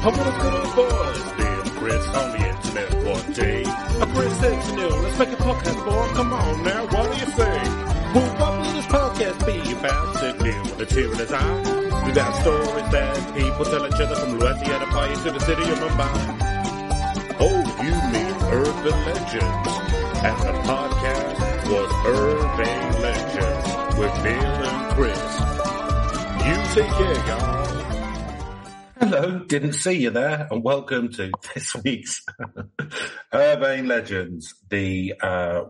I want a good boys, Bill Chris on the internet one day. A Chris said to Neil, let's make a podcast, boy. Come on now, what do you say? Well, what will this podcast be about? Said Neil with a tear in his eye. We got stories that people tell each other from Louisiana Pie to the city of Mumbai. Oh, you mean urban legends. And the podcast was Urban Legends with Neil and Chris. You take care, y'all. Hello, didn't see you there, and welcome to this week's Urban Legends, the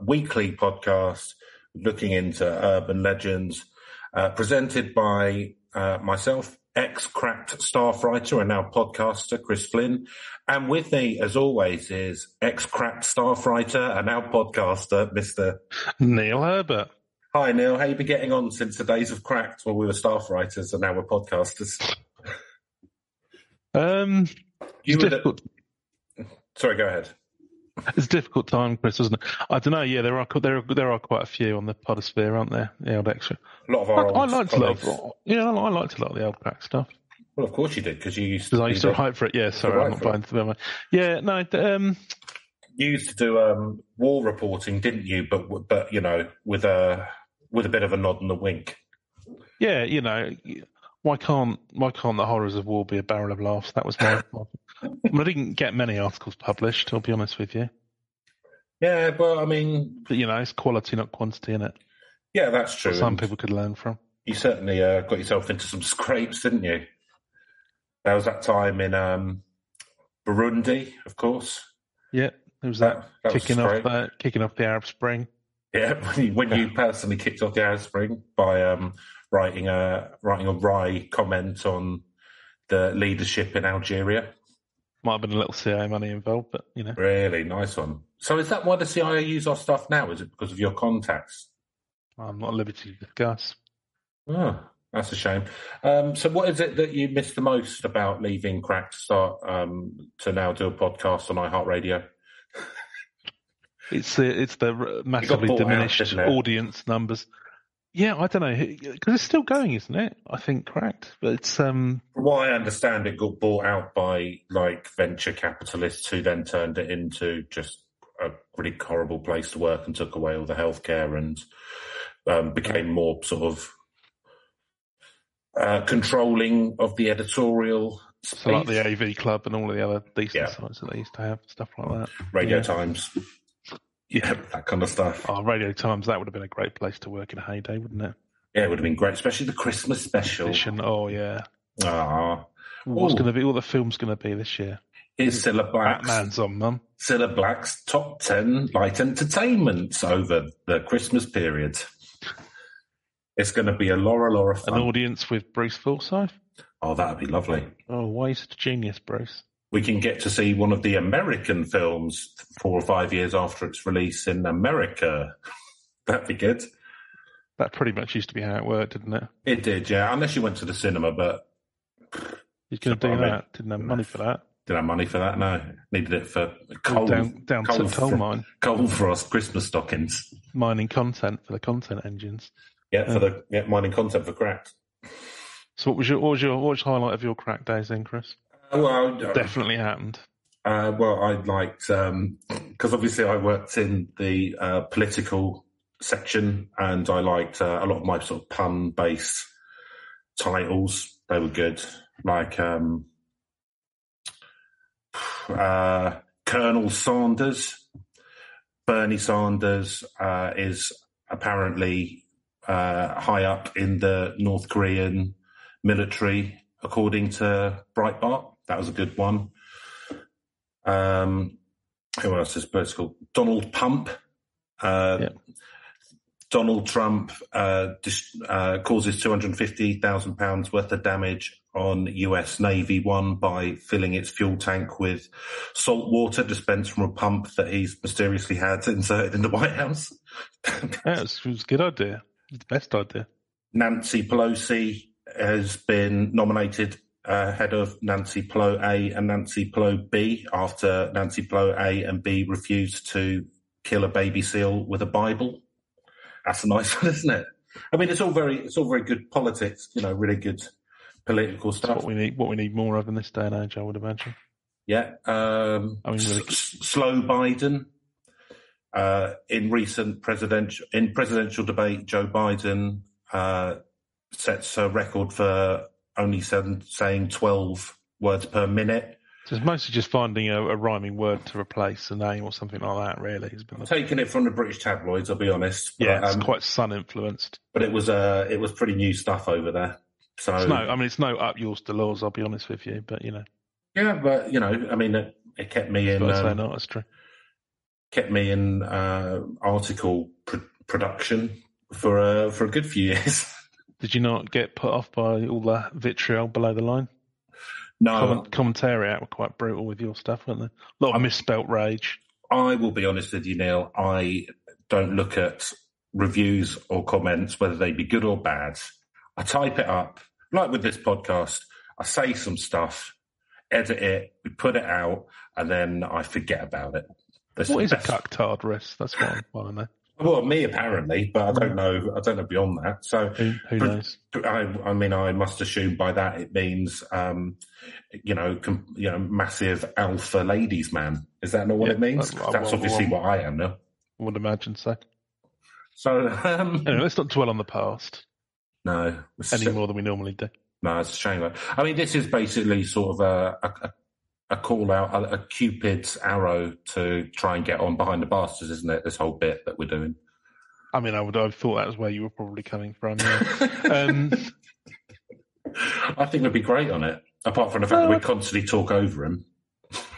weekly podcast looking into urban legends, presented by myself, ex-cracked staff writer and now podcaster Chris Flynn, and with me, as always, is ex-cracked staff writer and now podcaster Mr. Neil Herbert. Hi, Neil. How you been getting on since the days of cracked, when we were staff writers and now we're podcasters? Sorry, go ahead. It's a difficult time, Chris, isn't it? I don't know. Yeah, there are quite a few on the podosphere, aren't there? The old extra. A lot of our I liked a lot of the old crack stuff. Well, of course you did, because you used to. I used to write for it. Yeah, sorry, I'm not buying to them. Yeah, no. You used to do war reporting, didn't you? But you know, with a bit of a nod and a wink. Yeah, you know. Why can't the horrors of war be a barrel of laughs? That was my. I didn't get many articles published, I'll be honest with you. Yeah, well, I mean, but you know, it's quality, not quantity, isn't it? Yeah, that's true. Some people could learn from. You certainly got yourself into some scrapes, didn't you? There was that time in Burundi, of course. Yeah, there was that kicking off the Arab Spring. Yeah, when you personally kicked off the Arab Spring by writing a wry comment on the leadership in Algeria. Might have been a little CIA money involved, but you know. Really nice one. So is that why the CIA use our stuff now? Is it because of your contacts? I'm not at liberty to discuss. Oh, that's a shame. So what is it that you missed the most about leaving Crack to start to now do a podcast on iHeartRadio? It's the massively diminished audience numbers. Yeah, I don't know, because it's still going, isn't it? I think Cracked, but it's From what I understand, it got bought out by like venture capitalists who then turned it into just a really horrible place to work and took away all the healthcare and became more sort of controlling of the editorial space. So like the AV Club and all of the other decent sites that they used to have, stuff like that. Radio Times. Yeah, that kind of stuff. Oh, Radio Times, that would have been a great place to work in a heyday, wouldn't it? Yeah, it would have been great, especially the Christmas special. Oh, yeah. Ah. What's going to be, what the film's going to be this year? Is Cilla Black's, Batman's on, Mum. Cilla Black's top 10 light entertainments over the Christmas period. It's going to be a Laura fun. An audience with Bruce Forsyth? Oh, that would be lovely. Oh, why are you such a genius, Bruce? We can get to see one of the American films 4 or 5 years after its release in America. That'd be good. That pretty much used to be how it worked, didn't it? It did, yeah. Unless you went to the cinema, but... You're going to do that? Didn't have money for that. Didn't have money for that, no. Needed it for coal. Down to coal mine. Coal frost Christmas stockings. Mining content for the content engines. Yeah, mining content for Cracked. So what was your highlight of your Crack days then, Chris? Well, definitely happened. Well, I liked because obviously I worked in the political section, and I liked a lot of my sort of pun-based titles. They were good, like Colonel Sanders. Bernie Sanders is apparently high up in the North Korean military, according to Breitbart. That was a good one. Who else is political? Donald Pump. Donald Trump causes £250,000 worth of damage on US Navy One by filling its fuel tank with salt water dispensed from a pump that he's mysteriously had inserted in the White House. It was a good idea. It's the best idea. Nancy Pelosi has been nominated head of Nancy Plo A and Nancy Plo B after Nancy Plo A and B refused to kill a baby seal with a Bible. That's a nice one, isn't it? I mean, it's all very good politics, you know, really good Political That's stuff. what we need more of in this day and age, I would imagine. Yeah. I mean, really... slow Biden. In recent presidential debate, Joe Biden sets a record for only saying 12 words per minute. So it's mostly just finding a rhyming word to replace a name or something like that, really. Taking it from the British tabloids, I'll be honest. Yeah, it's quite Sun-influenced. But it was pretty new stuff over there. So it's no up yours to laws, I'll be honest with you, but, Yeah, but, I mean, it kept me in... that's true. Kept me in article production for a good few years. Did you not get put off by all the vitriol below the line? No. Commentary out were quite brutal with your stuff, weren't they? A lot of misspelt rage. I will be honest with you, Neil. I don't look at reviews or comments, whether they be good or bad. I type it up, like with this podcast. I say some stuff, edit it, we put it out, and then I forget about it. What is a cucktard, Riss? That's what I want to know. Well, me apparently, but I don't know. I don't know beyond that. So who knows? I mean, I must assume by that it means, massive alpha ladies man. Is that not what it means? That's obviously what I am now. I would imagine so. So anyway, let's not dwell on the past. No, any more than we normally do. No, it's a shame. I mean, this is basically sort of a call out, a Cupid's arrow to try and get on behind the bastards, isn't it? This whole bit that we're doing. I mean, I've thought that was where you were probably coming from. Yeah. I think we'd be great on it, apart from the fact that we constantly talk over him.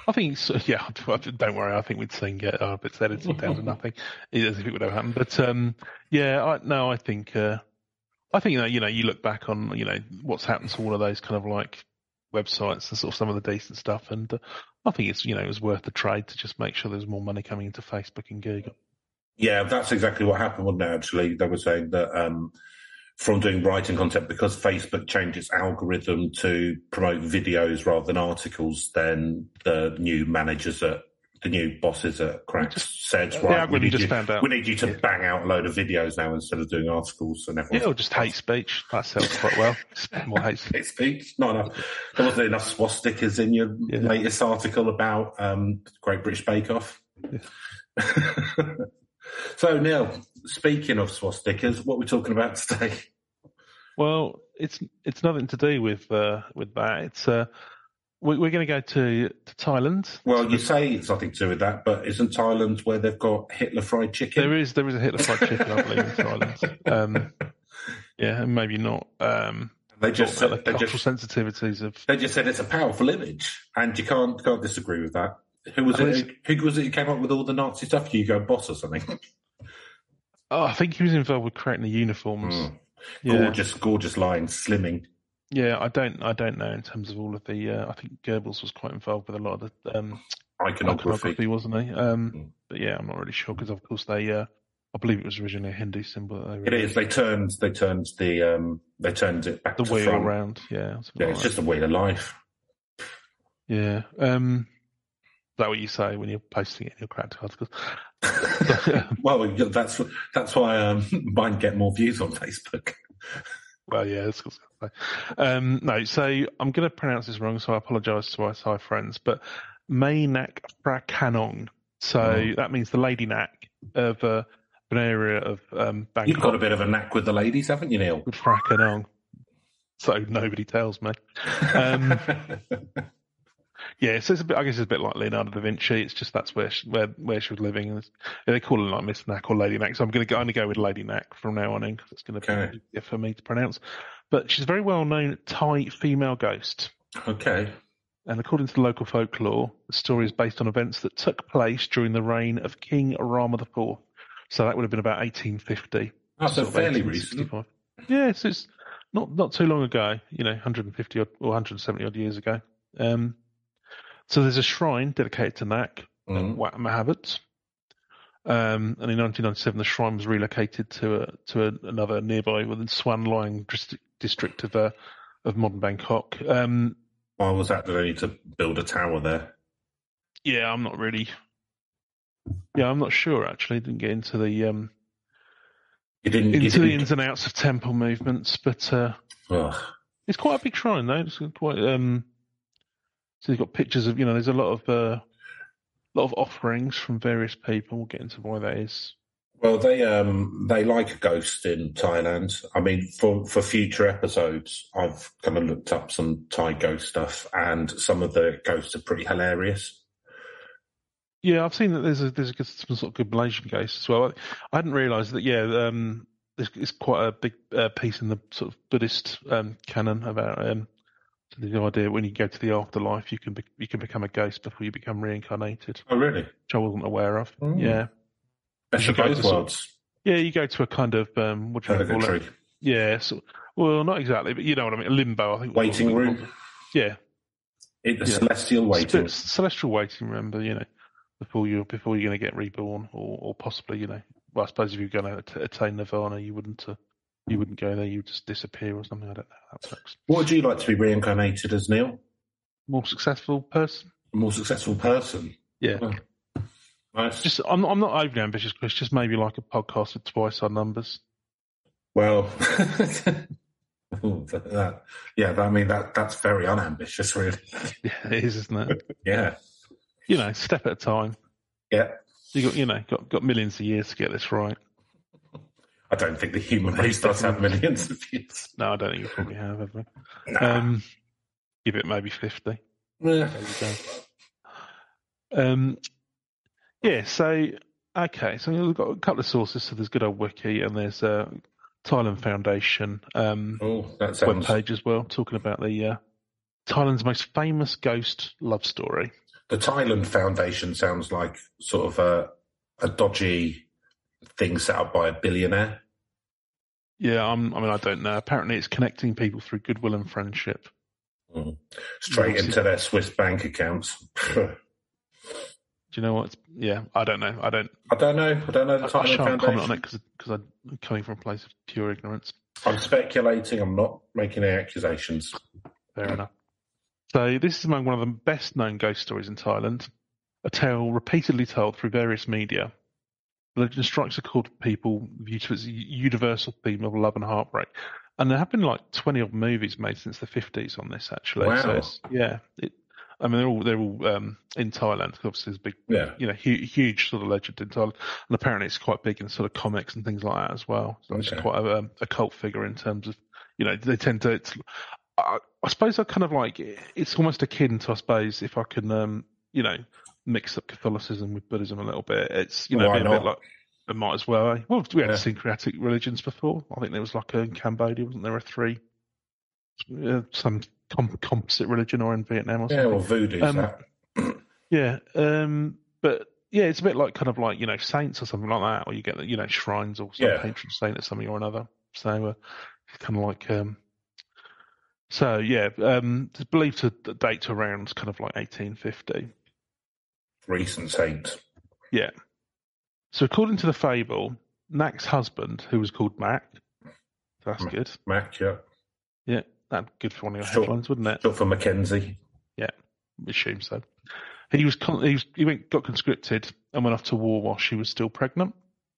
I think so, yeah. Don't worry. I think we'd sing it up. It's edited down to nothing, as if it would ever happen. But I think that you look back on what's happened to all of those kind of like websites and sort of some of the decent stuff, and I think it's it was worth the trade to just make sure there's more money coming into Facebook and Google. Yeah, that's exactly what happened, wasn't it? Actually, they were saying that from doing writing content, because Facebook changed its algorithm to promote videos rather than articles, then the new bosses at Cracks said, right, we need you to bang out a load of videos now instead of doing articles. And or just hate speech. That sells quite well. More hate speech. Not enough. There wasn't enough swastikas in your latest article about Great British Bake Off. Yeah. So, Neil, speaking of swastikas, what are we talking about today? Well, it's nothing to do with that. It's we're going to go to Thailand. Well, you say it's nothing to do with that, but isn't Thailand where they've got Hitler fried chicken? There is a Hitler fried chicken, I believe, in Thailand. And maybe not. They just said cultural sensitivities of. They just said it's a powerful image, and you can't disagree with that. Who was it who came up with all the Nazi stuff? Hugo Boss or something? Oh, I think he was involved with creating the uniforms. Gorgeous lines, slimming. Yeah, I don't know in terms of all of the. I think Goebbels was quite involved with a lot of the iconography, wasn't he? But yeah, I'm not really sure because of course they. I believe it was originally a Hindu symbol. It is. They turned it back the to wheel front. around. Yeah, it's just a wheel of life. Yeah. Is that what you say when you're posting it in your cracked articles? Well, that's why mine get more views on Facebook. Well, yeah, that's what I was going to say. No, so I'm going to pronounce this wrong, so I apologise to our Thai friends, but Mae Nak Phra Khanong. So that means the lady knack of an area of Bangkok. You've got a bit of a knack with the ladies, haven't you, Neil? With Phra Khanong. So nobody tells me. Yeah, so I guess it's a bit like Leonardo da Vinci. It's just that's where she was living. And they call her like Miss Knack or Lady Knack. So I'm going to only go with Lady Knack from now on in because it's going to be easier for me to pronounce. But she's a very well-known Thai female ghost. Okay. And according to the local folklore, the story is based on events that took place during the reign of King Rama IV. So that would have been about 1850. Oh, so fairly recent. Yeah, so it's not too long ago. 150 or 170 odd years ago. So there's a shrine dedicated to Nak at Wat Mahavat. And in 1997, the shrine was relocated to another nearby within Swan Lying district of modern Bangkok. Why was that? Did they need to build a tower there? Yeah, I'm not really. Yeah, I'm not sure actually. Didn't get into the the ins and outs of temple movements, but It's quite a big shrine, though. It's quite. So you've got pictures of, there's a lot of offerings from various people. We'll get into why that is. Well, they like a ghost in Thailand. I mean, for future episodes, I've kind of looked up some Thai ghost stuff, and some of the ghosts are pretty hilarious. Yeah, I've seen that there's some sort of good Malaysian ghosts as well. I hadn't realised that. Yeah, it's quite a big piece in the sort of Buddhist canon about the idea when you go to the afterlife, you can become a ghost before you become reincarnated. Oh, really? Which I wasn't aware of. Yeah. Best of both worlds. You go to a kind of what do you call it? Yeah. So, well, not exactly, but you know what I mean. A limbo, I think. Waiting room. Yeah. Celestial waiting. Celestial waiting room, but before you're going to get reborn, or possibly, well, I suppose if you're going to attain nirvana, you wouldn't go there. You would just disappear or something. I don't know how that works. What would you like to be reincarnated as, Neil? More successful person. More successful person. Yeah. Oh. Nice. I'm not overly ambitious, Chris. Just maybe like a podcast with twice our numbers. Well, that's very unambitious, really. Yeah, it is, isn't it? Yeah. Step at a time. Yeah. You got millions of years to get this right. I don't think the human race does have millions of years. No, I don't think you probably have we? Nah. Give it maybe 50. Yeah. There you go. So we've got a couple of sources. So there's good old wiki, and there's Thailand Foundation webpage as well, talking about the Thailand's most famous ghost love story. The Thailand Foundation sounds like sort of a dodgy thing set up by a billionaire. Yeah, I don't know. Apparently, it's connecting people through goodwill and friendship. Straight into their Swiss bank accounts. Do you know what? Yeah, I don't know. I don't know the Thailand Foundation. Can't comment on it because I'm coming from a place of pure ignorance. I'm speculating. I'm not making any accusations. Fair enough. So this is among one of the best-known ghost stories in Thailand, a tale repeatedly told through various media. The legend strikes a chord with people due to its universal theme of love and heartbreak. And there have been like 20-odd movies made since the 50s on this, actually. Wow. So they're all in Thailand. Obviously, there's a big, huge sort of legend in Thailand, and apparently it's quite big in sort of comics and things like that as well. So it's quite a cult figure in terms of, they tend to. I suppose I kind of like it's almost akin to, I suppose, if I can, mix up Catholicism with Buddhism a little bit. It's a bit like it might as well. Eh? Well, we had syncretic religions before. I think there was like in Cambodia, wasn't there? Three, some composite religion, or in Vietnam or something. Yeah, well, voodoo. But it's a bit like kind of like saints or something like that, or you get shrines or some patron saint or something or another. So kind of like. It's believed to date to around kind of like 1850. Recent saint. Yeah. So according to the fable, Nak's husband, who was called Mac, that's good. Mac, yeah. Yeah, that'd be good for one of your headlines, wouldn't it? Short for Mackenzie. Yeah, assume so. He got conscripted and went off to war while she was still pregnant.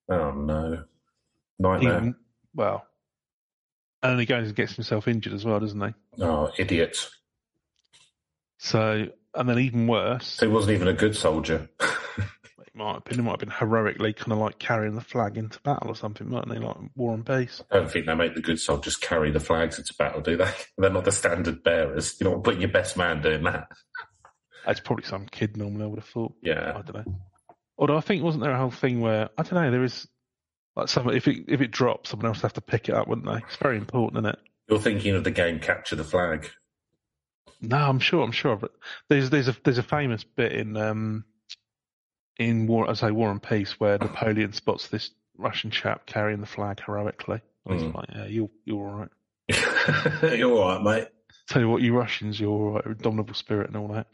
Oh no, nightmare. And he goes and gets himself injured as well, doesn't he? Oh, idiot. So, and then even worse... So he wasn't even a good soldier. He might have been heroically kind of like carrying the flag into battle or something, mightn't he? Like War and Peace. I don't think they make the good soldiers carry the flags into battle, do they? They're not the standard bearers. You're not putting your best man doing that. It's probably some kid normally, I would have thought. Yeah. I don't know. Although I think, wasn't there a whole thing where, I don't know, there is... Like if it drops, someone else would have to pick it up, wouldn't they? It's very important, isn't it? You're thinking of the game Capture the Flag. No, I'm sure. But there's a famous bit in War and Peace where Napoleon spots this Russian chap carrying the flag heroically. And he's like, "Yeah, you're all right. You're all right, mate. Tell you what, you Russians, you're all right. Indomitable spirit and all that."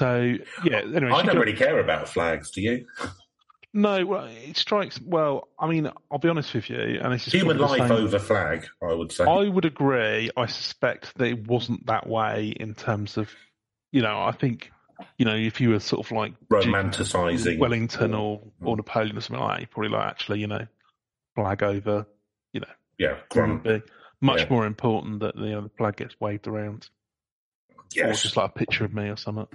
Anyway, I don't really care about flags. Do you? No, well, it strikes. Well, I mean, I'll be honest with you, and this is human life over flag. I would say. I would agree. I suspect that it wasn't that way in terms of, I think, if you were sort of like romanticising Wellington or Napoleon or something like that, you probably like actually, flag over, would be much more important that the flag gets waved around, or just like a picture of me or something.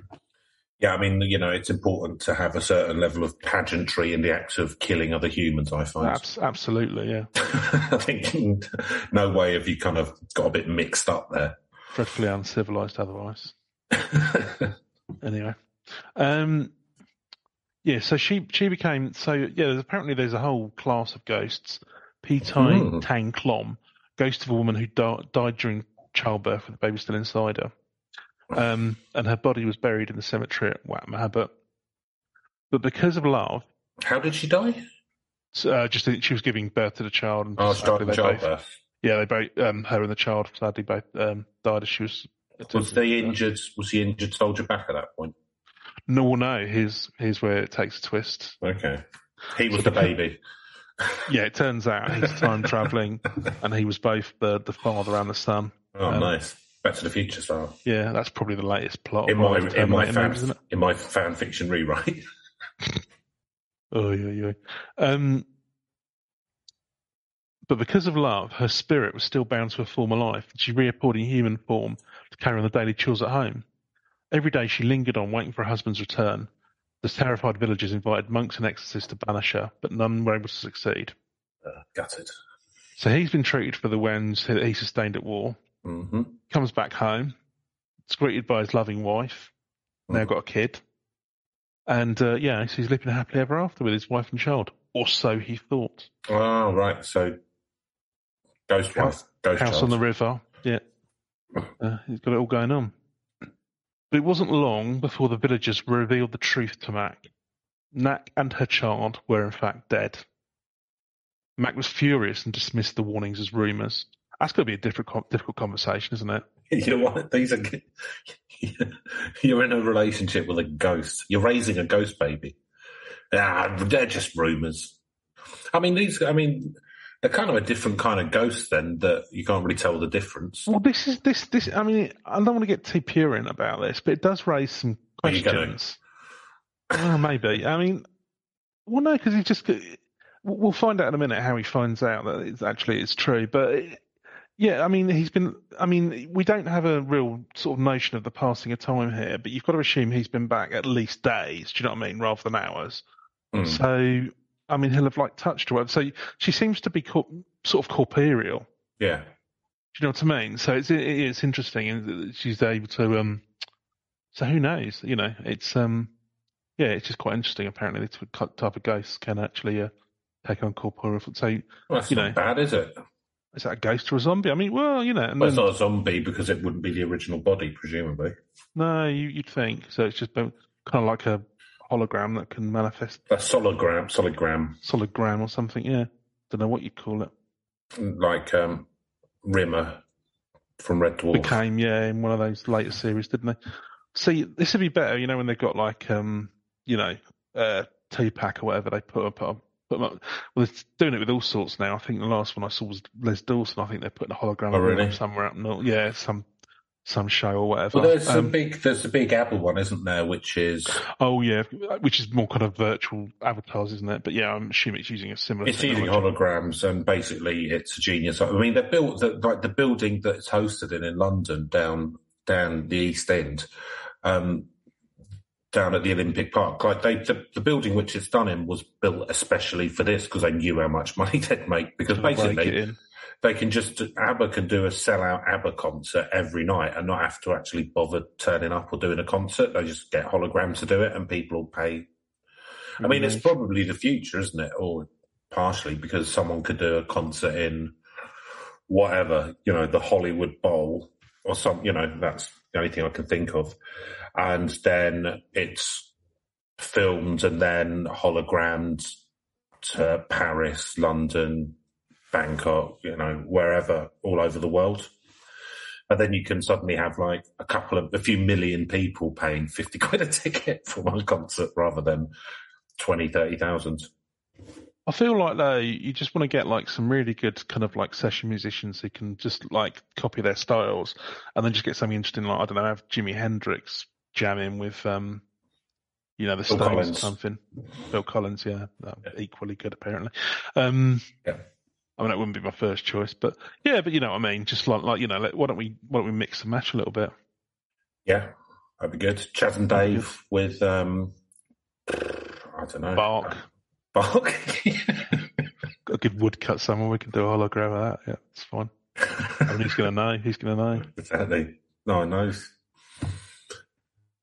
Yeah, I mean, it's important to have a certain level of pageantry in the act of killing other humans, I find. Absolutely, yeah. I think no way have you kind of got a bit mixed up there. Dreadfully uncivilized otherwise. Anyway. So she became... apparently there's a whole class of ghosts. Tang Klom, ghost of a woman who died during childbirth with the baby still inside her. And her body was buried in the cemetery at Wat Mahabut. But because of love... How did she die? She was giving birth to the child. And she died in childbirth. They both, her and the child, sadly, both died as she was... Was the injured soldier back at that point? No. Here's where it takes a twist. Okay. He was the baby. Yeah, it turns out he's time travelling, and he was both the father and the son. Oh, nice. Back to the Future style. Yeah, that's probably the latest plot. In my fan fiction rewrite. Oh, yeah. But because of love, her spirit was still bound to her former life, and she reappeared in human form to carry on the daily chores at home. Every day she lingered on, waiting for her husband's return. The terrified villagers invited monks and exorcists to banish her, but none were able to succeed. Gutted. So he's been treated for the wounds that he sustained at war. Mm-hmm. Comes back home. It's greeted by his loving wife. Now got a kid. And, so he's living happily ever after with his wife and child. Or so he thought. Oh, right. So, ghost wife, ghost house child. On the river. Yeah. He's got it all going on. But it wasn't long before the villagers revealed the truth to Mac. Nak and her child were in fact dead. Mac was furious and dismissed the warnings as rumours. That's going to be a difficult conversation, isn't it? You know what? You're in a relationship with a ghost. You're raising a ghost baby. They're just rumours. They're kind of a different kind of ghost then, that you can't really tell the difference. Well, this. I mean, I don't want to get too purine about this, but it does raise some questions. Maybe. I mean, well, no, because he just. We'll find out in a minute how he finds out that it's true. But yeah, I mean, we don't have a real sort of notion of the passing of time here, but you've got to assume he's been back at least days. Do you know what I mean, rather than hours? So. I mean, he'll have touched her. So she seems to be sort of corporeal. Yeah. Do you know what I mean? So it's interesting, and she's able to. So who knows? It's it's just quite interesting. Apparently, this type of ghost can actually take on corporeal. So that's not bad, is it? Is that a ghost or a zombie? I mean, well, And it's not a zombie because it wouldn't be the original body, presumably. No, you'd think so. It's just kind of like a hologram that can manifest. A soligram or something. Yeah, don't know what you'd call it. Like Rimmer from Red Dwarf became in one of those later series, didn't they? See, this would be better, when they've got Tupac or whatever. They put them up. Well, they're doing it with all sorts now. I think the last one I saw was Les Dawson. I think they're putting a hologram really? Somewhere up north. Yeah, some show or whatever. Well, there's the big Apple one, isn't there? Which is which is more kind of virtual avatars, isn't it? But yeah, I'm assuming it's using a similar. It's using holograms, and basically it's a genius. I mean, they built the building that it's hosted in London, down the East End, down at the Olympic Park. The building which it's done in was built especially for this because they knew how much money they'd make. Because basically, they can ABBA can do a sellout ABBA concert every night and not have to actually bother turning up or doing a concert. They just get holograms to do it and people will pay. I mean, it's probably the future, isn't it? Or partially because someone could do a concert in whatever, the Hollywood Bowl or some, that's the only thing I can think of. And then it's filmed and then hologrammed to Paris, London, Bangkok, wherever, all over the world. And then you can suddenly have a few million people paying 50 quid a ticket for one concert rather than 20, 30,000. I feel like though you just want to get some really good kind of session musicians who can just copy their styles and then just get something interesting I don't know, have Jimi Hendrix jamming with the Stones or something. Phil Collins, equally good apparently. Yeah. I mean, that wouldn't be my first choice, but yeah, but you know what I mean. Just like why don't we mix and match a little bit? Yeah, that'd be good. Chaz and Dave with I don't know, Bark. Got a good woodcut somewhere. We can do a hologram of that. Yeah, it's fine. I mean, who's going to know? Who's going to know? Exactly. No one knows.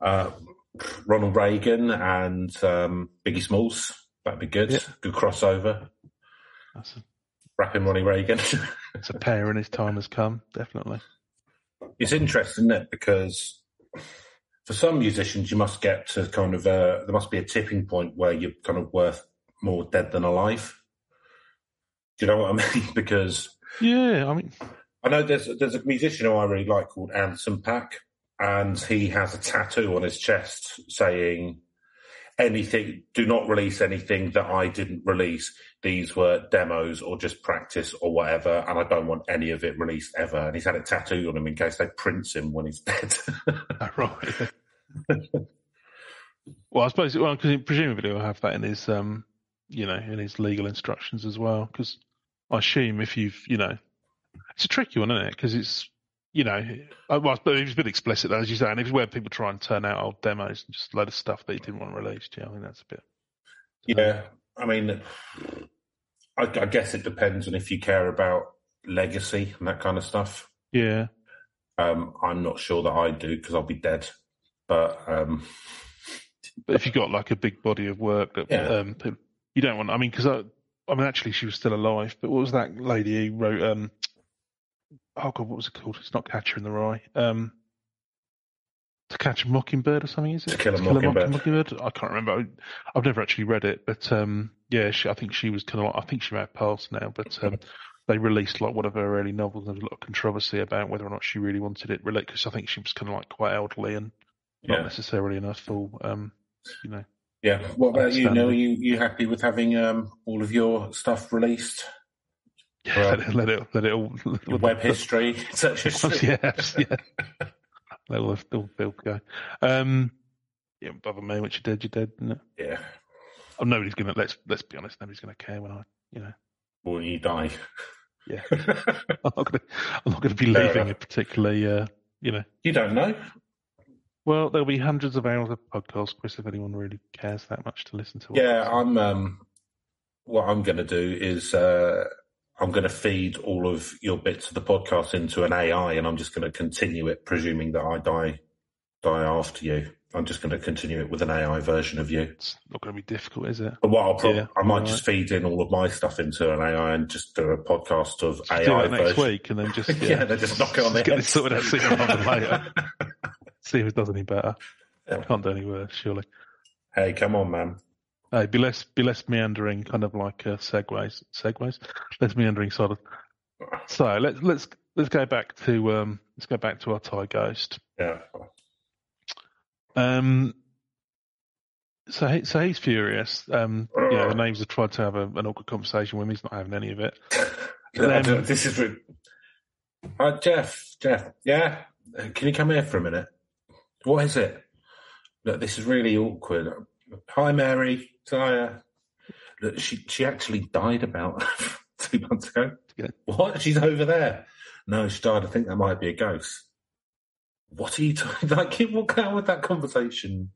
Ronald Reagan and Biggie Smalls. That'd be good. Yeah. Good crossover. Rapping Ronnie Reagan. It's a pair and his time has come, definitely. It's interesting, isn't it? Because for some musicians, you must get to kind of there must be a tipping point where you're kind of worth more dead than alive. Do you know what I mean? Because yeah, I mean, I know there's a musician who I really like called Anderson .Paak, and he has a tattoo on his chest saying, "Anything, do not release anything that I didn't release. These were demos or just practice or whatever, and I don't want any of it released ever." And he's had a tattoo on him in case they print him when he's dead. Right. Well, I suppose, because presumably he'll have that in his, in his legal instructions as well. Because I assume if you've, it's a tricky one, isn't it? Because it's, but he's been explicit, as you say, and it's where people try and turn out old demos and just a load of stuff that he didn't want released. Yeah, I think that's a bit. Yeah, I mean, I guess it depends on if you care about legacy and that kind of stuff. Yeah. I'm not sure that I do because I'll be dead. But if you've got like a big body of work that you don't want, I mean, because actually she was still alive, but what was that lady who wrote, oh God, what was it called? It's not Catcher in the Rye. To Catch a Mockingbird or something, is it? To Kill a Mockingbird. I can't remember. I've never actually read it, but I think she was kind of like, I think she may have passed now, but they released like one of her early novels. There was a lot of controversy about whether or not she really wanted it released, because I think she was kind of like quite elderly and not necessarily in her full, Yeah. What about you, Neil? Are you happy with having all of your stuff released? Yeah, let it all. Web history, search history. Yes, yeah. Let all go. Yeah, bother me. What you did, isn't it? Yeah. Oh, nobody's gonna. Let's be honest. Nobody's gonna care when when you die. Yeah. I'm not gonna be leaving it particularly. You don't know. Well, there'll be hundreds of hours of podcasts, Chris, if anyone really cares that much to listen to. Yeah, what I'm going to do is I'm going to feed all of your bits of the podcast into an AI, and I'm just going to continue it, presuming that I die after you. I'm just going to continue it with an AI version of you. It's not going to be difficult, is it? But what I might just feed in all of my stuff into an AI and just do a podcast of just AI do it next version. week, and then just they just knock it on the head. Get it sorted out sooner rather than later. See if it does any better. Yeah. Can't do any worse, surely. Hey, come on, man. Hey, be less meandering, kind of like segues. Less meandering sort of. So let's go back to our Thai ghost. Yeah. So he's furious. The names have tried to have an awkward conversation with him. He's not having any of it. This is Jeff. Yeah, can you come here for a minute? What is it? Look, this is really awkward. Hi, Mary. Hiya. Look, she actually died about 2 months ago. Yeah. What? She's over there. No, she died. I think that might be a ghost. What are you talking about? Like, walk out with that conversation.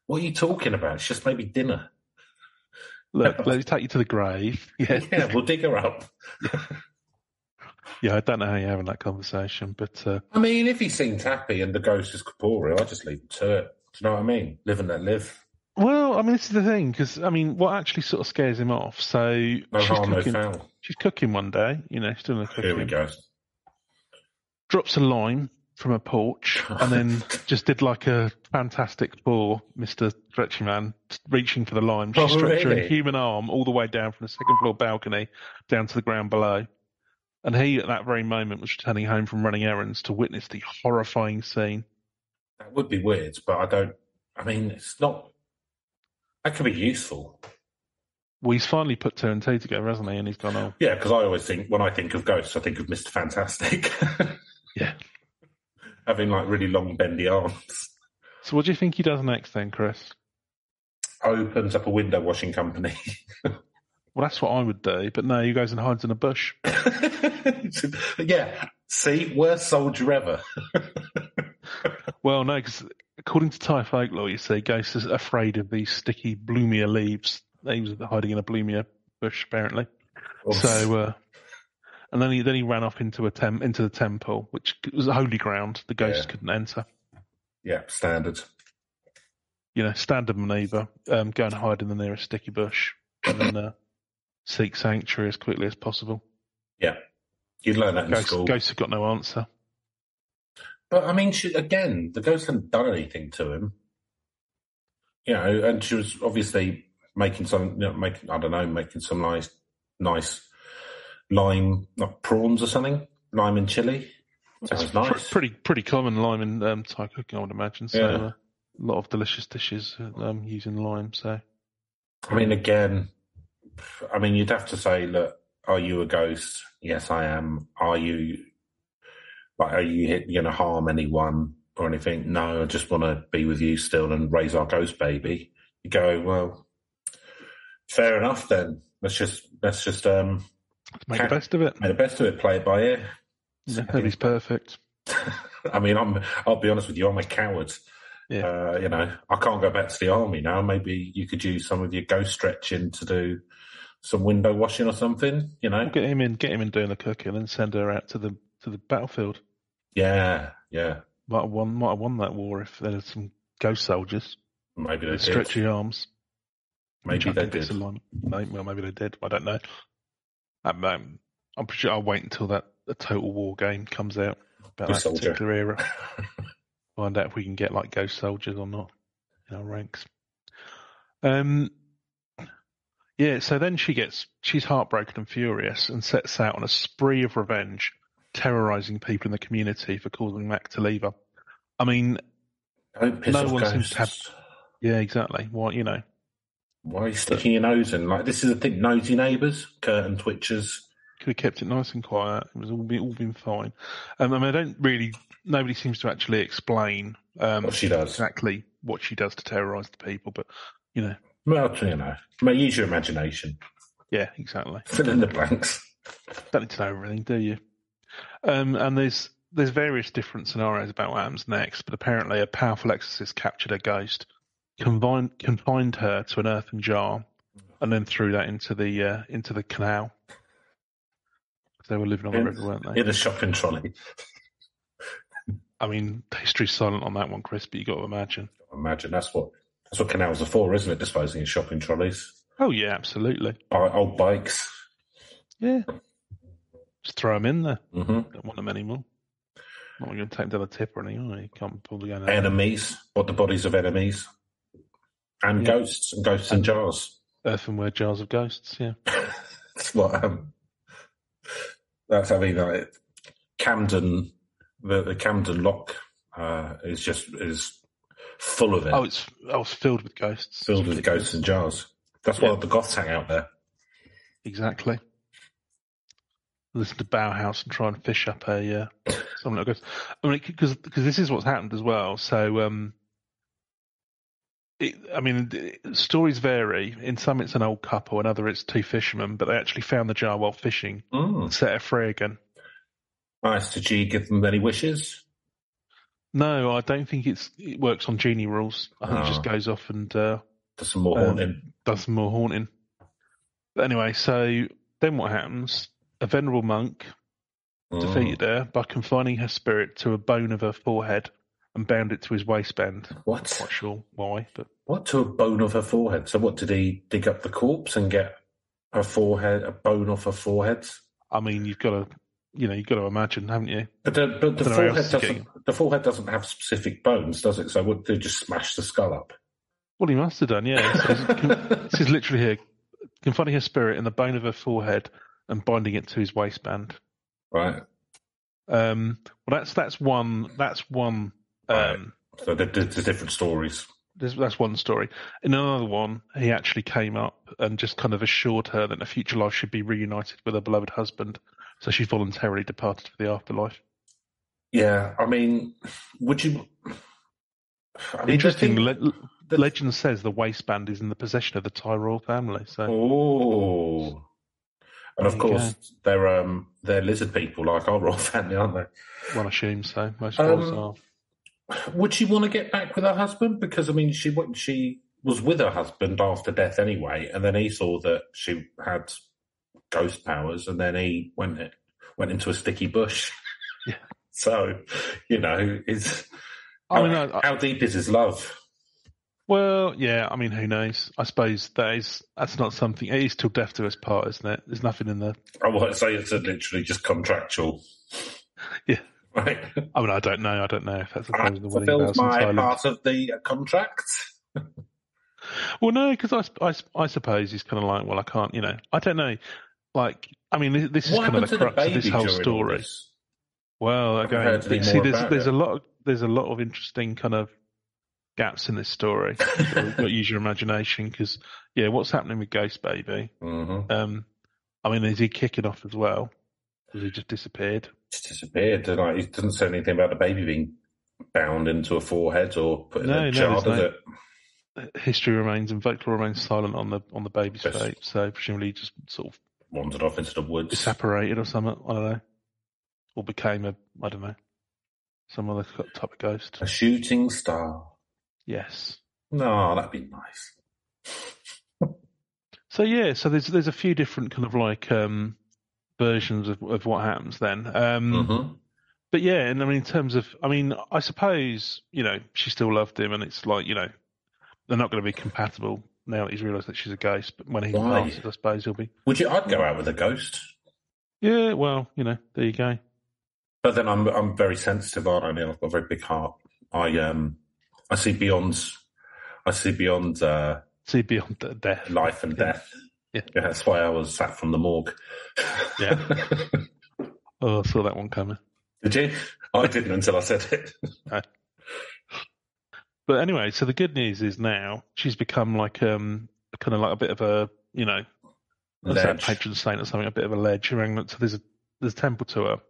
What are you talking about? It's just maybe dinner. Look, let me take you to the grave. Yeah, we'll dig her up. Yeah, I don't know how you're having that conversation, but... I mean, if he seems happy and the ghost is corporeal, I just leave him to it. Do you know what I mean? Live and let live. Well, I mean, this is the thing, because, I mean, what actually sort of scares him off, so... No harm, no foul. She's cooking one day, she's doing a cooking. Here we go. Drops a line from a porch, and then just did like a Fantastic Four, Mr. Stretchy Man, reaching for the line. She stretched her human arm all the way down from the second floor balcony down to the ground below. And he, at that very moment, was returning home from running errands to witness the horrifying scene. That would be weird, but it's not... That could be useful. Well, he's finally put 2 and 2 together, hasn't he? And he's gone, oh. Yeah, because I always think, when I think of ghosts, I think of Mr. Fantastic. Yeah. Having, like, really long, bendy arms. So what do you think he does next then, Chris? Opens up a window washing company. Well, that's what I would do, but no, he goes and hides in a bush. Yeah, see, worst soldier ever. Well, no, because according to Thai folklore, you see, ghosts are afraid of these sticky bloomier leaves. He was hiding in a bloomier bush, apparently. Oof. So, and then he ran off into the temple, which was a holy ground. The ghost couldn't enter. Yeah, standard. Standard manoeuvre. Go and hide in the nearest sticky bush, and then seek sanctuary as quickly as possible. Yeah, you'd learn that in school. Ghosts have got no answer. But I mean, the ghost hadn't done anything to him. And she was obviously making some, making some nice lime, not prawns or something, lime and chili. Sounds nice. Pretty common lime in Thai cooking, I would imagine. So Yeah. a lot of delicious dishes using lime. So, I mean, again, you'd have to say, look, are you a ghost? Yes, I am. Are you going to harm anyone or anything? No, I just want to be with you still and raise our ghost baby. You go, well, fair enough then. Let's just make the best of it. Make the best of it. Play it by ear. Yeah, nobody's perfect. I mean, I'll be honest with you. I'm a coward. Yeah. I can't go back to the army now. Maybe you could use some of your ghost stretching to do some window washing or something. We'll get him in doing the cooking and send her out to the battlefield. Yeah. Might have won that war if there were some ghost soldiers. Maybe they with did. Stretchy arms. Maybe they did. Maybe they did. I don't know. I'm pretty sure I'll wait until a Total War game comes out about that particular era. Find out if we can get like ghost soldiers or not in our ranks. So then she's heartbroken and furious and sets out on a spree of revenge, terrorising people in the community for causing Mac to leave her. I mean, no one seems to have. Yeah, exactly. Why are you sticking your nose in? Like, this is the thing, nosy neighbours, curtain twitchers. Could have kept it nice and quiet. It was all been fine. Nobody seems to actually explain what she does. Exactly what she does to terrorise the people, but, Well, use your imagination. Yeah, exactly. Fill in the blanks. Don't need to know everything, do you? And there's various different scenarios about what happens next, but apparently a powerful exorcist captured a ghost, confined her to an earthen jar, and then threw that into the canal. They were living on the river, weren't they? In a shopping trolley. I mean, history's silent on that one, Chris, but you got to imagine. That's what canals are for, isn't it? Disposing of shopping trolleys. Oh yeah, absolutely. Old bikes. Yeah. Just throw them in there. Mm-hmm. Don't want them anymore. Not going to take them to the tip or anything. You can't probably go. Enemies, or the bodies of enemies, and ghosts in jars. Earthenware jars of ghosts. Yeah. That's what. Like Camden. The Camden Lock is full of it. Oh, it's filled with ghosts. Filled with ghosts and jars. That's why the Goths hang out there. Exactly. Listen to Bauhaus and try and fish up something like ghost. I mean, because this is what's happened as well. So, stories vary. In some, it's an old couple. In other, it's two fishermen. But they actually found the jar while fishing and set it free again. Nice. Did she give them any wishes? No, I don't think it works on genie rules. I think it just goes off and does some more haunting. But anyway, so then what happens? A venerable monk defeated her by confining her spirit to a bone of her forehead and bound it to his waistband. What? Not sure why, but what, to a bone of her forehead? So what, did he dig up the corpse and get a bone off her forehead? I mean, you've got to imagine, haven't you? But the forehead doesn't have specific bones, does it? So would they just smash the skull up? Well, he must have done, yeah. This is literally here, confining her spirit in the bone of her forehead and binding it to his waistband. Right. Well, that's one. Right. So there's different stories. That's one story. In another one, he actually came up and just kind of assured her that in a future life she'd be reunited with her beloved husband. So she voluntarily departed for the afterlife. Yeah, I mean, would you? Interesting. legend says the waistband is in the possession of the Thai royal family. So, oh, and of course they're lizard people like our royal family, aren't they? One assumes so. Most royals are. Would she want to get back with her husband? Because I mean, she was with her husband after death anyway, and then he saw that she had ghost powers, and then he went into a sticky bush. Yeah. So, how deep is his love? Well, yeah, I mean, who knows? I suppose that's not something. It is till death do us part, isn't it? There's nothing in there. I would say it's literally just contractual. Yeah. Right. I mean, I don't know if that's a part of the wedding vows my part of the contract. Well, no, because I suppose he's kind of like, well, I can't, I don't know. Like, I mean, this is kind of the crux of this whole story. Well, again, see, there's a lot of interesting kind of gaps in this story. You've got to use your imagination because, what's happening with Ghost Baby? Mm-hmm. I mean, is he kicking off as well? Has he just disappeared? Just disappeared. He doesn't say anything about the baby being bound into a forehead or put in a jar, does it? History remains and folklore remains silent on the baby's fate. So presumably he just sort of wandered off into the woods, separated or something. I don't know, or became some other type of ghost. A shooting star. Yes. No, that'd be nice. So there's a few different kind of like versions of what happens then. But yeah, and I mean in terms of, I suppose she still loved him, and it's like they're not going to be compatible now that he's realised that she's a ghost. But when he passes, I suppose he'll be. I'd go out with a ghost. Yeah, well, there you go. But then I'm very sensitive, aren't I? Neil? I've got a very big heart. I see beyond. See beyond death, life and death. Yeah, that's why I was sat from the morgue. Yeah. Oh, I saw that one coming. Did you? I didn't until I said it. No. But anyway, so the good news is now she's become like kind of like a bit of a patron saint or something, a bit of a ledge around. So there's a temple to her.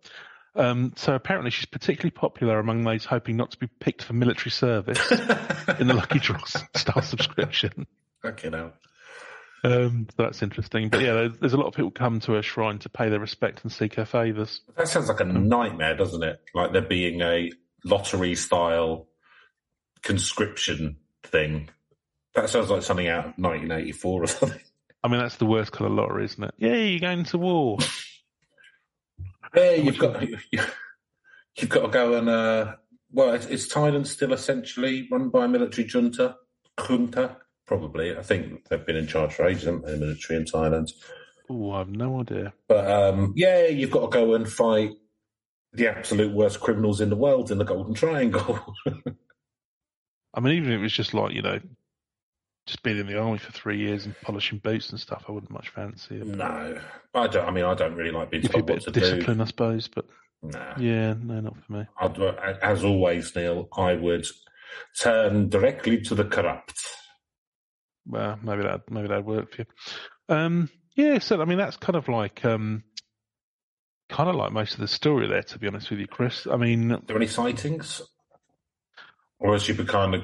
So apparently she's particularly popular among those hoping not to be picked for military service in the Lucky Draw style subscription. Okay, now. So that's interesting. But yeah, there's a lot of people come to her shrine to pay their respect and seek her favours. That sounds like a nightmare, doesn't it? Like there being a lottery-style conscription thing. That sounds like something out of 1984 or something. I mean, that's the worst kind of lottery, isn't it? Yeah, you're going to war. Yeah, you've got to go and it's Thailand still essentially run by a military junta, probably. I think they've been in charge for ages, haven't they, the military in Thailand? Oh, I have no idea. But you've got to go and fight the absolute worst criminals in the world in the Golden Triangle. I mean, even if it was just like just being in the army for 3 years and polishing boots and stuff, I wouldn't much fancy it. No, I don't. I mean, I don't really like being told what to do. Discipline, I suppose, but nah. Yeah, no, not for me. As always, Neil, I would turn directly to the corrupt. Well, maybe that'd work for you. Yeah, so I mean, that's kind of like most of the story there, to be honest with you, Chris. I mean, are there any sightings, or has she become a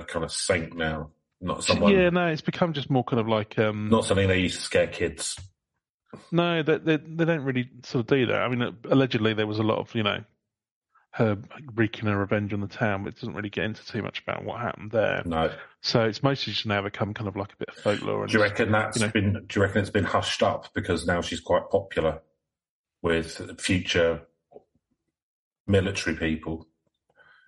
kind of saint now? Not someone. Yeah, no, it's become just more kind of like not something they used to scare kids. No, they don't really sort of do that. I mean, allegedly there was a lot of her wreaking her revenge on the town, but it doesn't really get into too much about what happened there. No. So it's mostly just now become kind of like a bit of folklore. And do you reckon Do you reckon it's been hushed up because now she's quite popular with future military people?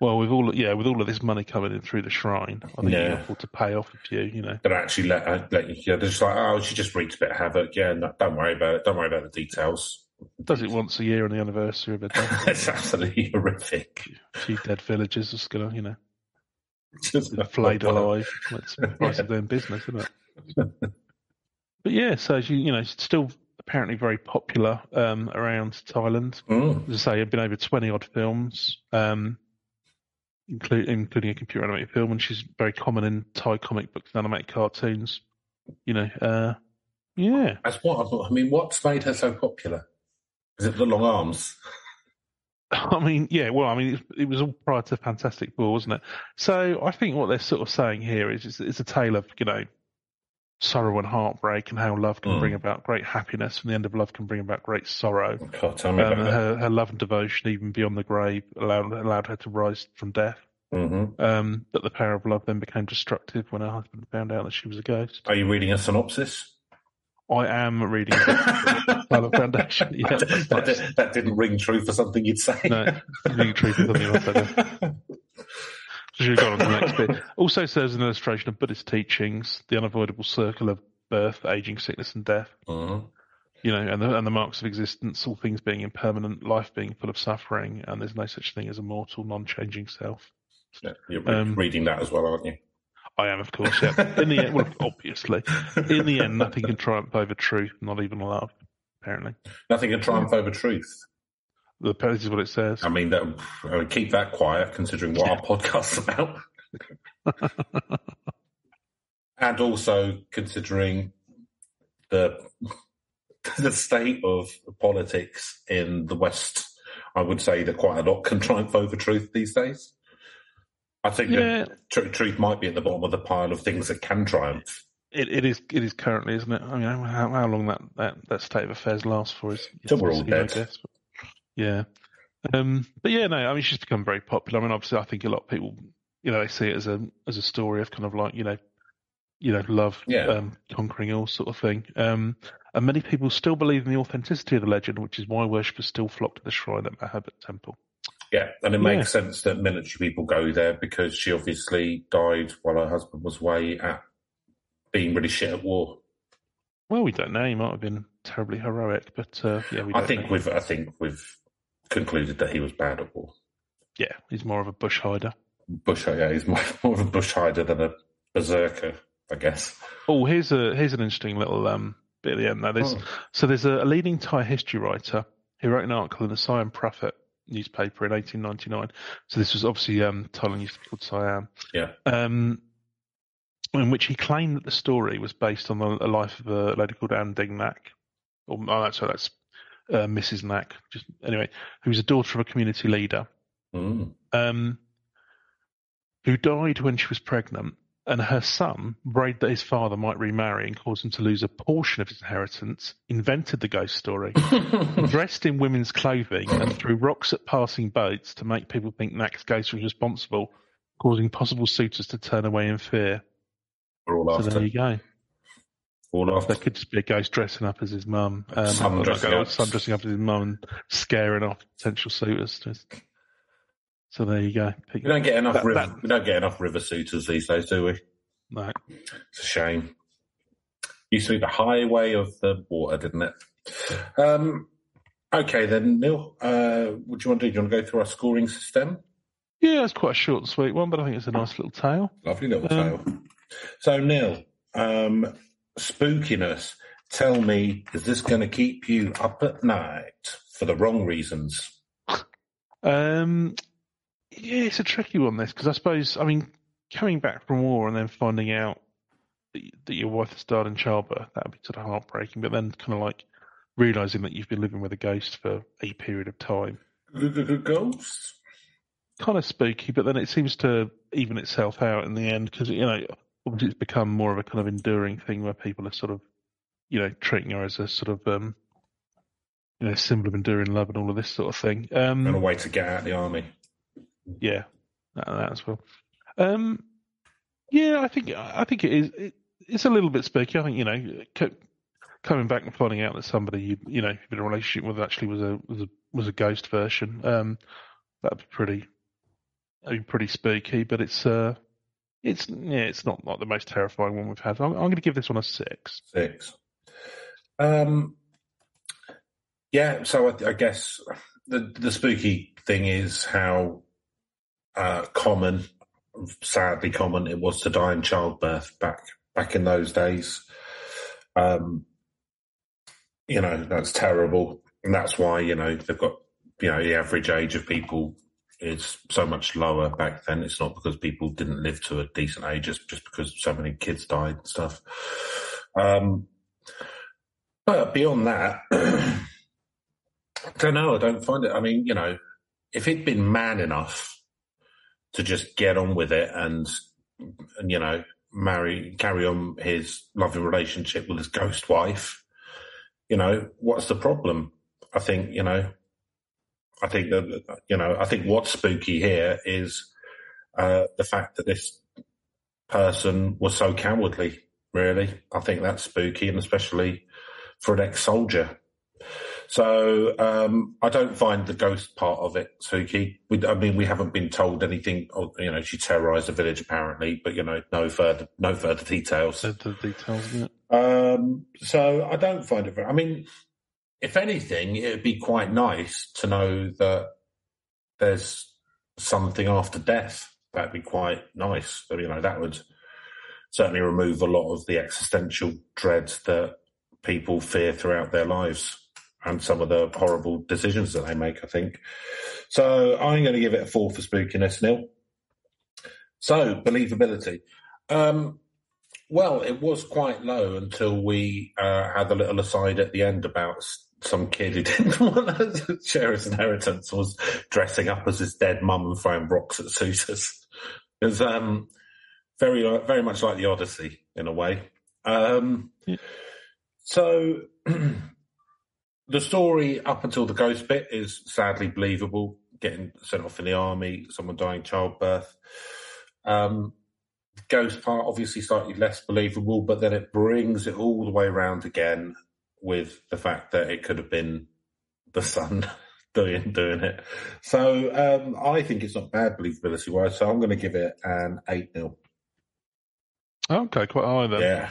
Well, with all of this money coming in through the shrine, I think you can afford to pay off a few. They actually let you. They're just like, oh, she just wreaked a bit of havoc. Yeah, no, don't worry about it. Don't worry about the details. Does it once a year on the anniversary of her death. It's absolutely horrific. A few dead villagers just gonna, just flayed alive. That's the price of doing business, isn't it? But yeah, so she's still apparently very popular around Thailand. As I say, there've been over 20 odd films. Including a computer animated film, and she's very common in Thai comic books and animated cartoons. Yeah. That's what I thought. I mean, what's made her so popular? Is it the long arms? I mean, yeah, well, I mean, it was all prior to Fantastic Four, wasn't it? So I think what they're sort of saying here is it's a tale of, sorrow and heartbreak, and how love can bring about great happiness, and the end of love can bring about great sorrow. God, tell me about that. Her love and devotion, even beyond the grave, allowed her to rise from death. Mm-hmm. But the power of love then became destructive when her husband found out that she was a ghost. Are you reading a synopsis? I am reading Silent Foundation. Yeah, that didn't ring true for something you'd say. No, ring true for something I'd say. Should have gone on to the next bit. Also serves an illustration of Buddhist teachings, the unavoidable circle of birth, aging, sickness, and death. And the marks of existence, all things being impermanent, life being full of suffering, and there's no such thing as a mortal, non-changing self. Yeah, you're reading that as well, aren't you? I am, of course, yeah. In the end, well, obviously. In the end, nothing can triumph over truth, not even love, apparently. Nothing can triumph over truth. This is what it says. I mean, keep that quiet, considering what our podcast's about. And also considering the state of politics in the West, I would say that quite a lot can triumph over truth these days. I think that truth might be at the bottom of the pile of things that can triumph. It is currently, isn't it? I mean, how long that state of affairs lasts for is till we're all dead. I guess. Yeah. But yeah, no, I mean, she's become very popular. I mean, obviously, I think a lot of people, they see it as a story of kind of like, love, conquering all sort of thing. And many people still believe in the authenticity of the legend, which is why worshippers still flock to the shrine at Mahabhat Temple. Yeah, and it makes sense that military people go there because she obviously died while her husband was away at being really shit at war. Well, we don't know. He might have been terribly heroic, but I think we've concluded that he was bad at war. Yeah, he's more of a bush hider. He's more of a bush hider than a berserker, I guess. Oh, here's an interesting little bit at the end. Now, there's a leading Thai history writer who wrote an article in the Siam Prophet newspaper in 1899. So this was obviously Thailand used to be called Siam. Yeah. In which he claimed that the story was based on the life of a lady called Anne Ding Nak. That's Mrs. Nak. Who was a daughter of a community leader, who died when she was pregnant, and her son, worried that his father might remarry and cause him to lose a portion of his inheritance, invented the ghost story, dressed in women's clothing, and threw rocks at passing boats to make people think Nak's ghost was responsible, causing possible suitors to turn away in fear. So there you go. There could just be a ghost dressing up as his mum. Son dressing up as his mum and scaring off potential suitors. So there you go. We don't get enough river suitors these days, do we? No. It's a shame. Used to be the highway of the water, didn't it? Okay then, Neil. What do you want to do? Do you want to go through our scoring system? Yeah, it's quite a short and sweet one, but I think it's a nice little tale. Lovely little tale. So, Neil, spookiness. Tell me, is this going to keep you up at night for the wrong reasons? Yeah, it's a tricky one, this, because I suppose, coming back from war and then finding out that your wife has died in childbirth, that would be sort of heartbreaking, but then kind of like realising that you've been living with a ghost for a period of time. Ghosts? Kind of spooky, but then it seems to even itself out in the end, because, obviously it's become more of a kind of enduring thing where people are sort of, treating her as a sort of, symbol of enduring love and all of this sort of thing. And a way to get out of the army. Yeah, that as well. Yeah, I think it is. It's a little bit spooky. I think coming back and finding out that somebody you've been in a relationship with actually was a ghost version. That'd be pretty spooky. But it's not like the most terrifying one we've had. I'm going to give this one a 6. 6. Yeah. So I guess the spooky thing is how sadly common it was to die in childbirth back in those days. That's terrible. And that's why, they've got, the average age of people is so much lower back then. It's not because people didn't live to a decent age, it's just because so many kids died and stuff. But beyond that, I don't know. I don't find it. if he'd been man enough to just get on with it and carry on his loving relationship with his ghost wife, what's the problem? I think what's spooky here is the fact that this person was so cowardly, really. I think that's spooky, and especially for an ex-soldier. So I don't find the ghost part of it spooky. We haven't been told anything. She terrorised the village apparently, but no further details. The details, isn't it? So I don't find it very. If anything, it'd be quite nice to know that there's something after death. That'd be quite nice. That would certainly remove a lot of the existential dreads that people fear throughout their lives and some of the horrible decisions that they make, I think. So I'm going to give it a 4 for spookiness, Neil. So, believability. Well, it was quite low until we had a little aside at the end about some kid who didn't want to share his inheritance, was dressing up as his dead mum and throwing rocks at suitors. It was very, very much like the Odyssey in a way. So the story up until the ghost bit is sadly believable. Getting sent off in the army, someone dying childbirth. Ghost part obviously slightly less believable, but then it brings it all the way around again with the fact that it could have been the son doing it. So I think it's not bad believability wise. So I'm going to give it an 8-0. Okay, quite high then. Yeah.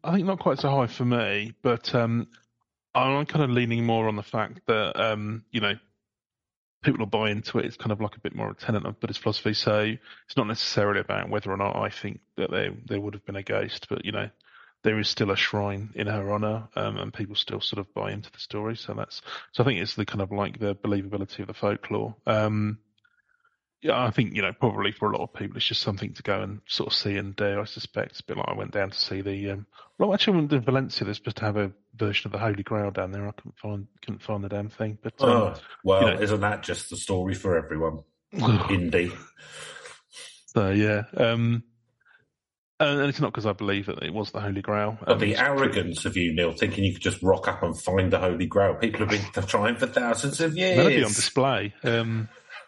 I think not quite so high for me, but I'm kind of leaning more on the fact that people will buy into it. It's kind of like a bit more a tenet of Buddhist philosophy. So it's not necessarily about whether or not I think that there would have been a ghost, but there is still a shrine in her honour, and people still sort of buy into the story. So I think it's the kind of like the believability of the folklore. I think probably for a lot of people it's just something to go and sort of see and do. I suspect it's a bit like I went down to see the. Actually, I went to Valencia. They're supposed to have a version of the Holy Grail down there. I couldn't find the damn thing. But isn't that just the story for everyone? Indie. So yeah. And it's not because I believe that it was the Holy Grail. But the arrogance of you, Neil, thinking you could just rock up and find the Holy Grail. People have been trying for thousands of years. That'd be on display.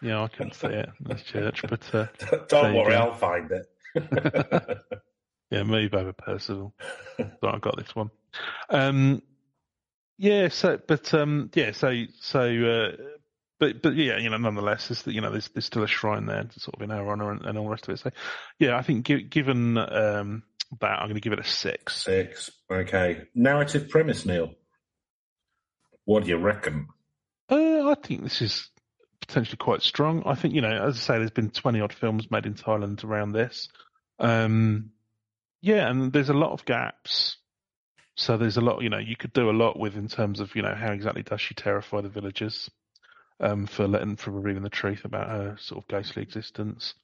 I couldn't see it in this church, but don't worry, I'll find it. Yeah, move over, Percival. So I got this one. Nonetheless, there's still a shrine there, sort of in our honour and all the rest of it. So, yeah, I think given that, I'm going to give it a 6. 6. Okay. Narrative premise, Neil. What do you reckon? I think this is potentially quite strong. I think, as I say, there's been 20-odd films made in Thailand around this. And there's a lot of gaps. So there's a lot, you could do a lot with in terms of, how exactly does she terrify the villagers for revealing the truth about her sort of ghostly existence.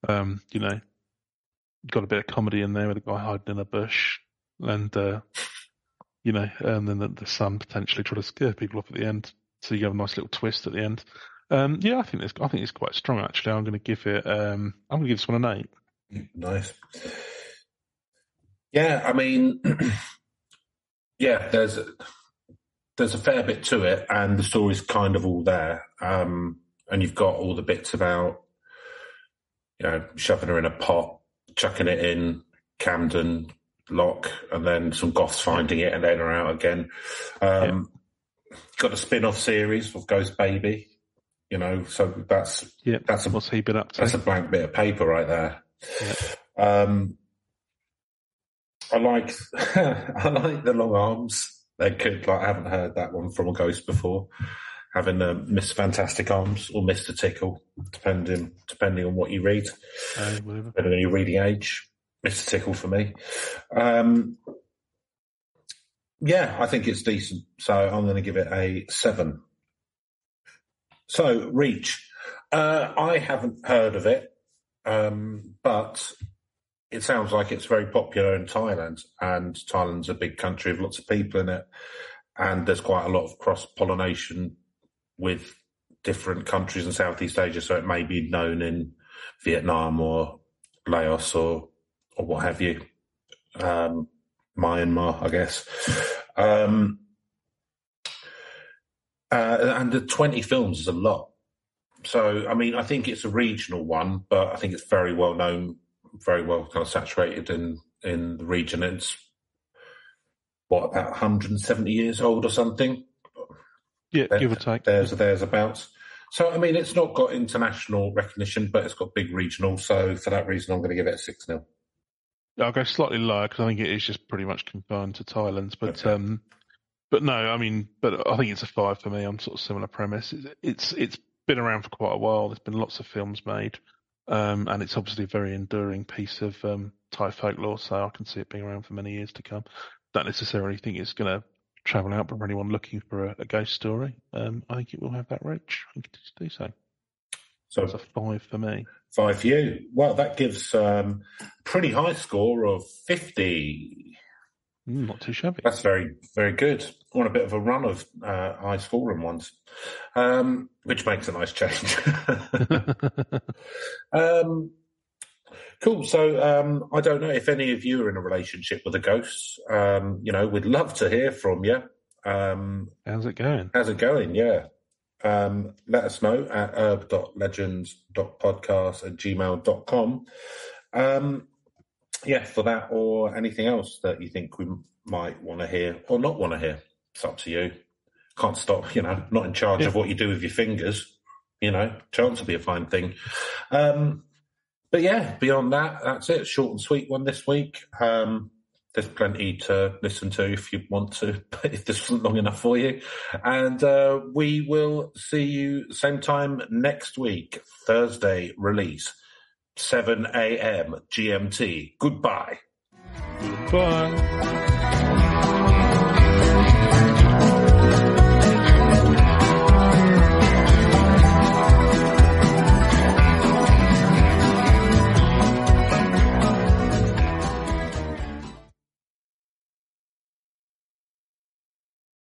You've got a bit of comedy in there with a guy hiding in a bush and then the son potentially trying to scare people off at the end. So you have a nice little twist at the end. I think it's quite strong actually. I'm going to give it. I'm going to give this one an 8. Nice. Yeah, I mean, there's a fair bit to it, and the story's kind of all there. And you've got all the bits about, shoving her in a pot, chucking it in Camden Lock, and then some Goths finding it and then her out again. Got a spin-off series of Ghost Baby. So that's what's he been up to? That's a blank bit of paper right there. Yeah. I like the long arms. They're good. I haven't heard that one from a ghost before. Having Miss Fantastic Arms or Mr. Tickle, depending on what you read, depending on your reading age. Mr. Tickle for me. I think it's decent. So I'm going to give it a 7. So, Reach. I haven't heard of it, but it sounds like it's very popular in Thailand, and Thailand's a big country with lots of people in it, and there's quite a lot of cross-pollination with different countries in Southeast Asia, so it may be known in Vietnam or Laos or what have you. Myanmar, I guess. And the 20 films is a lot. So, I mean, I think it's a regional one, but I think it's very well known, very well kind of saturated in the region. It's, about 170 years old or something? Yeah, give or take. There's about. So, I mean, it's not got international recognition, but it's got big regional. So, for that reason, I'm going to give it a 6-0. I'll go slightly lower because I think it is just pretty much confined to Thailand. But okay. But no, I mean, but I think it's a 5 for me on sort of similar premise. It's been around for quite a while. There's been lots of films made, and it's obviously a very enduring piece of Thai folklore. So I can see it being around for many years to come. Don't necessarily think it's going to travel out, but for anyone looking for a ghost story, I think it will have that reach. I think it does do so. So it's a 5 for me. 5 for you. Well, that gives a pretty high score of 50. Not too shabby. That's very, very good. On a bit of a run of high scoring ones, which makes a nice change. Cool. So I don't know if any of you are in a relationship with a ghost. We'd love to hear from you. How's it going? Yeah. Let us know at herb.legends.podcast@gmail.com. For that or anything else that you think we might want to hear or not want to hear. It's up to you. Can't stop, not in charge of what you do with your fingers. Chance will be a fine thing. But yeah, beyond that, that's it. Short and sweet one this week. There's plenty to listen to if you want to, but if this wasn't long enough for you. And we will see you same time next week, Thursday release, 7 a.m. GMT. Goodbye. Goodbye.